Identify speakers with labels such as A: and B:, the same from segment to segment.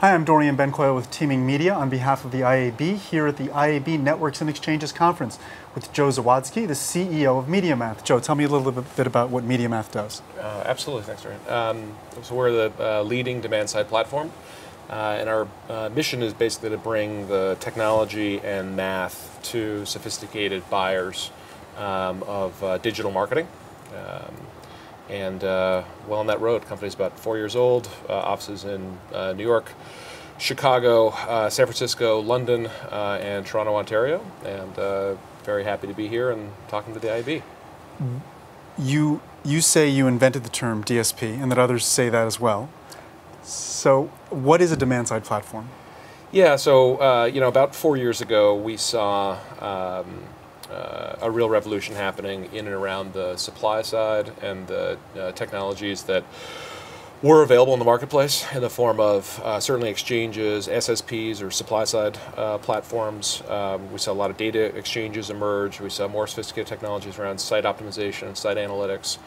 A: Hi, I'm Dorian Bencoil with Teaming Media on behalf of the IAB here at the IAB Networks and Exchanges Conference with Joe Zawadski, the CEO of MediaMath. Joe, tell me a little bit about what MediaMath does.
B: Absolutely, thanks, Dorian. So we're the leading demand-side platform, and our mission is basically to bring the technology and math to sophisticated buyers of digital marketing. Well, on that road, the company's about 4 years old, offices in New York, Chicago, San Francisco, London, and Toronto, Ontario, and very happy to be here and talking to the IAB.
A: You say you invented the term DSP and that others say that as well. So what is a demand-side platform?
B: Yeah, so about 4 years ago, we saw a real revolution happening in and around the supply side and the technologies that were available in the marketplace in the form of certainly exchanges, SSPs, or supply-side platforms. We saw a lot of data exchanges emerge. We saw more sophisticated technologies around site optimization and site analytics.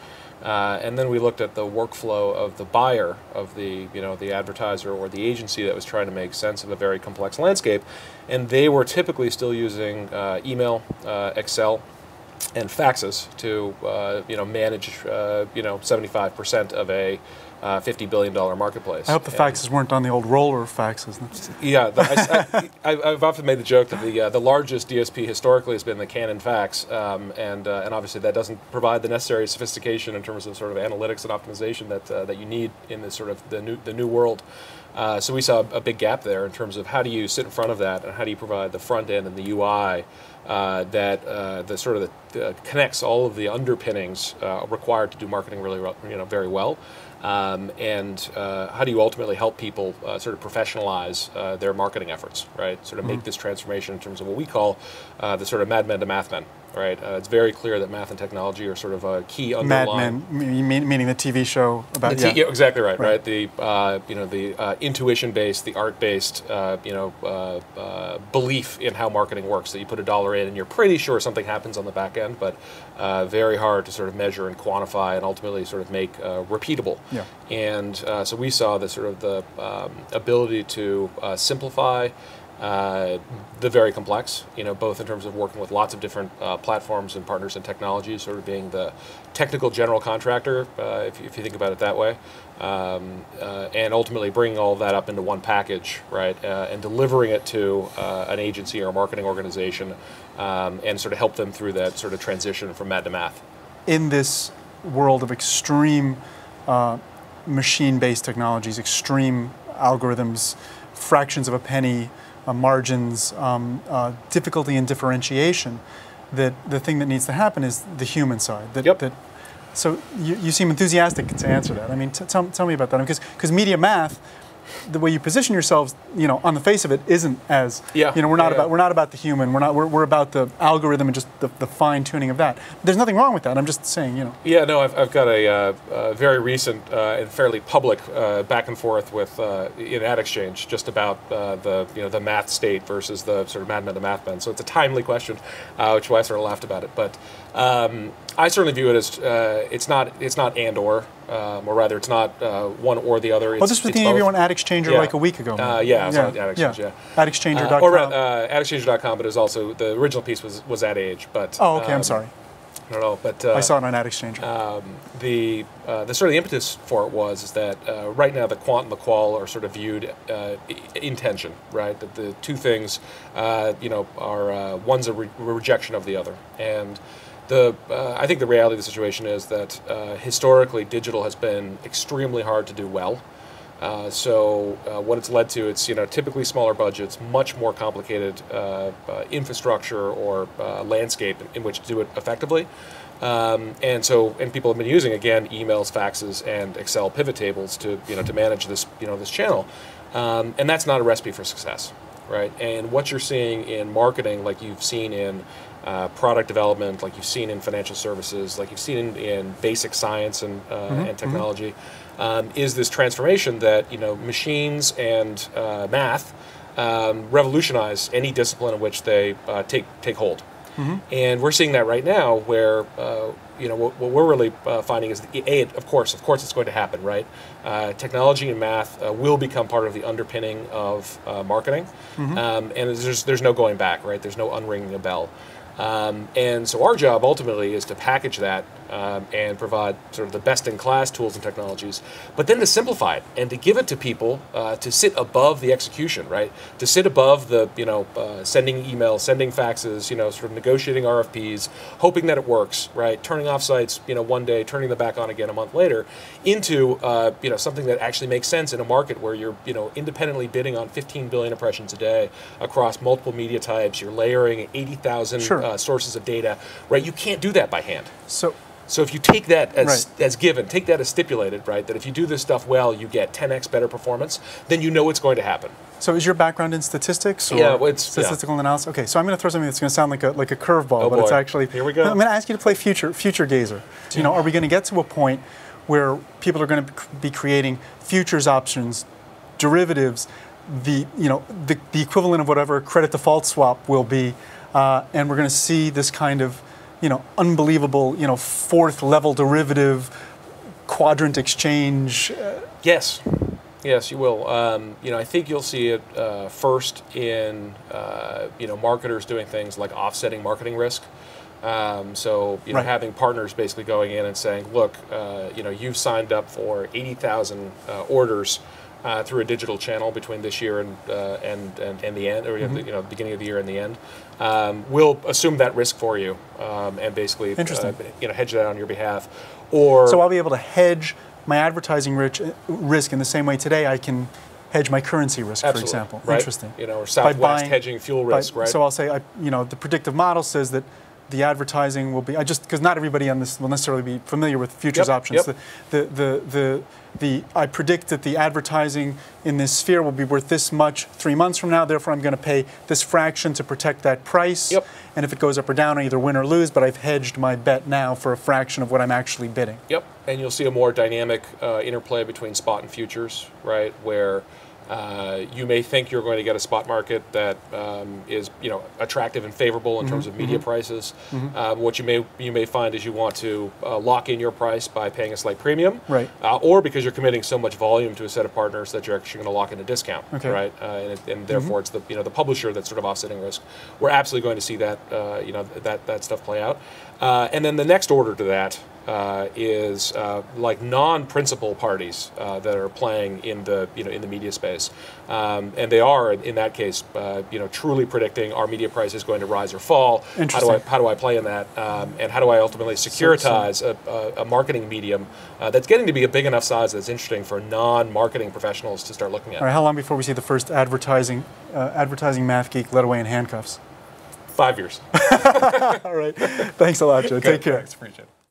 B: And then we looked at the workflow of the buyer, of the advertiser or the agency that was trying to make sense of a very complex landscape, and they were typically still using email, Excel, and faxes to manage 75% of a $50 billion marketplace.
A: I hope the faxes weren't on the old roller faxes.
B: Yeah, I've often made the joke that the largest DSP historically has been the Canon fax, and obviously that doesn't provide the necessary sophistication in terms of sort of analytics and optimization that you need in this sort of the new world. So we saw a big gap there in terms of how do you sit in front of that and how do you provide the front end and the UI that connects all of the underpinnings required to do marketing very well. And how do you ultimately help people sort of professionalize their marketing efforts, right? Sort of make this transformation in terms of what we call the sort of madmen to mathmen, right? It's very clear that math and technology are sort of a key underlying.
A: Mad Men, meaning the TV show about
B: yeah, exactly right, right? The the intuition-based, the art-based, belief in how marketing works. That you put $1 in and you're pretty sure something happens on the back end, but very hard to sort of measure and quantify and ultimately sort of make repeatable.
A: Yeah.
B: And so we saw the sort of the ability to simplify the very complex, both in terms of working with lots of different platforms and partners and technologies, sort of being the technical general contractor, if you think about it that way, and ultimately bringing all of that up into one package, right, and delivering it to an agency or a marketing organization, and sort of help them through that sort of transition from mad to math.
A: In this world of extreme machine-based technologies, extreme algorithms, fractions of a penny, margins, difficulty in differentiation, that the thing that needs to happen is the human side. So you seem enthusiastic to answer that. I mean, tell me about that, because MediaMath, the way you position yourselves, on the face of it, isn't as we're not about the human. We're about the algorithm and just the fine tuning of that. There's nothing wrong with that. I'm just saying,
B: Yeah, no, I've got a very recent and fairly public back and forth with in AdExchange just about the math state versus the sort of madmen to mathmen. So it's a timely question, which is why I sort of laughed about it. But I certainly view it as it's not and or rather it's not one or the other.
A: Well, this was the interview on AdExchanger like a week ago.
B: Yeah, it's on AdExchange, yeah.
A: AdExchanger.com.
B: Or AdExchanger.com, but it was also, the original piece was Ad Age. But,
A: oh, okay, I'm sorry.
B: I don't know, but
A: I saw it on AdExchanger.
B: The sort of the impetus for it is that right now the quant and the qual are sort of viewed in tension, right? That the two things, are one's a rejection of the other, and I think the reality of the situation is that historically digital has been extremely hard to do well. So what it's led to, it's typically smaller budgets, much more complicated infrastructure or landscape in which to do it effectively, and people have been using again emails, faxes, and Excel pivot tables to manage this this channel, and that's not a recipe for success, right? And what you're seeing in marketing, like you've seen in product development, like you've seen in financial services, like you've seen in basic science and technology, is this transformation that machines and math revolutionize any discipline in which they take hold. And we're seeing that right now, where what we're really finding is that of course it's going to happen, right? Technology and math will become part of the underpinning of marketing, and there's no going back, right? There's no unringing a bell. And so our job ultimately is to package that and provide sort of the best-in-class tools and technologies, but then to simplify it and to give it to people to sit above the execution, right? To sit above the, sending emails, sending faxes, sort of negotiating RFPs, hoping that it works, right? Turning off sites, one day, turning them back on again a month later, into, something that actually makes sense in a market where you're, independently bidding on 15 billion impressions a day across multiple media types. You're layering 80,000 sources of data, right? You can't do that by hand. So if you take that as given, take that as stipulated, right, that if you do this stuff well, you get 10x better performance, then you know it's going to happen.
A: So is your background in statistics or
B: it's
A: statistical analysis? Okay, so I'm going to throw something that's going to sound like a curveball, but
B: boy.
A: it's actually...
B: Here we go.
A: I'm going to ask you to play future gazer. Are we going to get to a point where people are going to be creating futures options, derivatives, the equivalent of whatever a credit default swap will be, and we're going to see this kind of unbelievable, fourth level derivative, quadrant exchange?
B: Yes, you will. I think you'll see it first in, marketers doing things like offsetting marketing risk. Having partners basically going in and saying, look, you've signed up for 80,000 orders through a digital channel between this year and the end, or the beginning of the year and the end. We'll assume that risk for you and basically hedge that on your behalf. So
A: I'll be able to hedge my advertising risk in the same way today I can hedge my currency risk, for example.
B: Right?
A: Interesting.
B: Or Southwest hedging fuel risk, right?
A: So I'll say, the predictive model says that the advertising will be, because not everybody on this will necessarily be familiar with futures options. I predict that the advertising in this sphere will be worth this much 3 months from now, therefore I'm going to pay this fraction to protect that price. And if it goes up or down, I either win or lose, but I've hedged my bet now for a fraction of what I'm actually bidding.
B: And you'll see a more dynamic interplay between spot and futures, right, where you may think you're going to get a spot market that is, attractive and favorable in terms of media prices. What you may find is you want to lock in your price by paying a slight premium, or because you're committing so much volume to a set of partners that you're actually going to lock in a discount, right? And therefore, it's the the publisher that's sort of offsetting risk. We're absolutely going to see that that stuff play out. And then the next order to that is like non-principal parties that are playing in the in the media space, and they are in that case truly predicting our media price is going to rise or fall. How do I play in that, and how do I ultimately securitize a marketing medium that's getting to be a big enough size that's interesting for non-marketing professionals to start looking at.
A: All right, how long before we see the first advertising math geek led away in handcuffs?
B: 5 years.
A: All right, thanks a lot, Joe. Take care.
B: Thanks, appreciate it.